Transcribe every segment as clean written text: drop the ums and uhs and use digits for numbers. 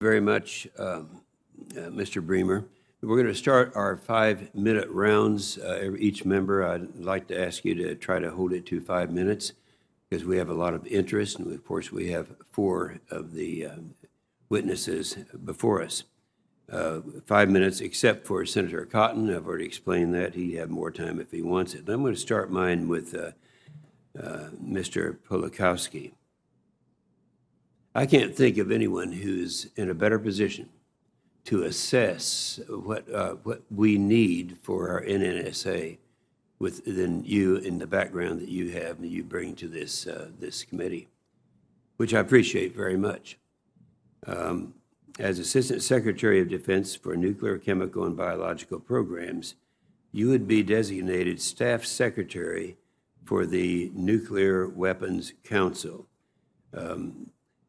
Very much, Mr. Bremer. We're going to start our 5-minute rounds. Each member, I'd like to ask you to try to hold it to 5 minutes because we have a lot of interest, and of course we have 4 of the witnesses before us. 5 minutes, except for Senator Cotton. I've already explained that. He'd have more time if he wants it. I'm going to start mine with Mr. Polakowski. I can't think of anyone who's in a better position to assess what we need for our NNSA than you in the background that you have and you bring to this committee, which I appreciate very much. As Assistant Secretary of Defense for Nuclear, Chemical, and Biological Programs, you would be designated Staff Secretary for the Nuclear Weapons Council.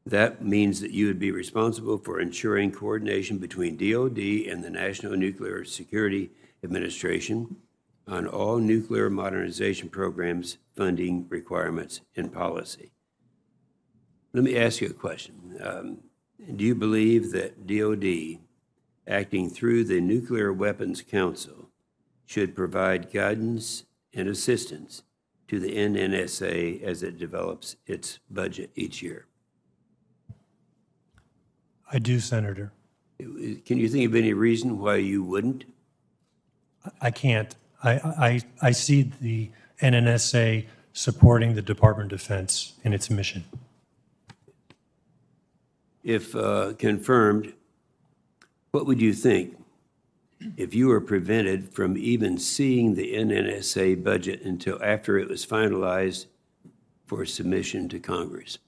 That means that you would be responsible for ensuring coordination between DoD and the National Nuclear Security Administration on all nuclear modernization programs, funding requirements, and policy. Let me ask you a question. Do you believe that DoD, acting through the Nuclear Weapons Council, should provide guidance and assistance to the NNSA as it develops its budget each year? I do, Senator. Can you think of any reason why you wouldn't? I can't. I see the NNSA supporting the Department of Defense in its mission. If confirmed, what would you think if you were prevented from even seeing the NNSA budget until after it was finalized for submission to Congress?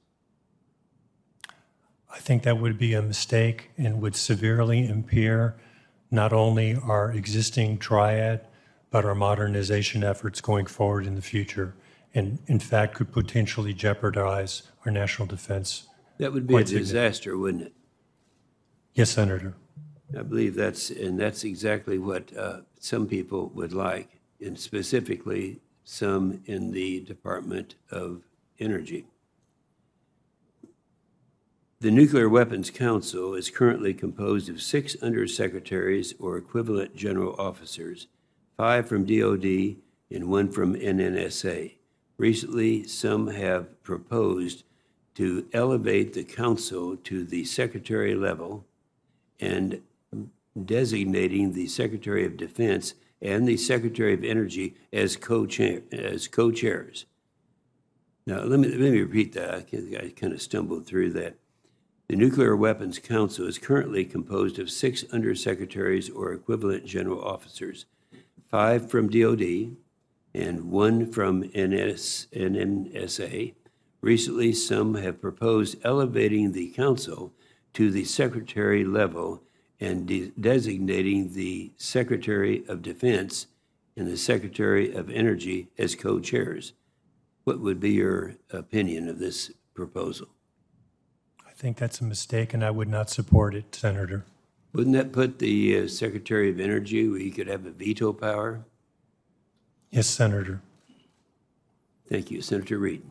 I think that would be a mistake and would severely impair not only our existing triad, but our modernization efforts going forward in the future, and in fact could potentially jeopardize our national defense. That would be a disaster, wouldn't it? Yes, Senator. I believe that's exactly what some people would like, and specifically some in the Department of Energy. The Nuclear Weapons Council is currently composed of 6 undersecretaries or equivalent general officers, 5 from DoD and 1 from NNSA. Recently, some have proposed to elevate the council to the secretary level and designating the Secretary of Defense and the Secretary of Energy as co-chairs. Now, let me repeat that. I kind of stumbled through that. The Nuclear Weapons Council is currently composed of 6 undersecretaries or equivalent general officers, 5 from DoD and 1 from NNSA. Recently, some have proposed elevating the council to the secretary level and designating the Secretary of Defense and the Secretary of Energy as co-chairs. What would be your opinion of this proposal? I think that's a mistake, and I would not support it, Senator. Wouldn't that put the Secretary of Energy where he could have a veto power? Yes, Senator. Thank you. Senator Reed.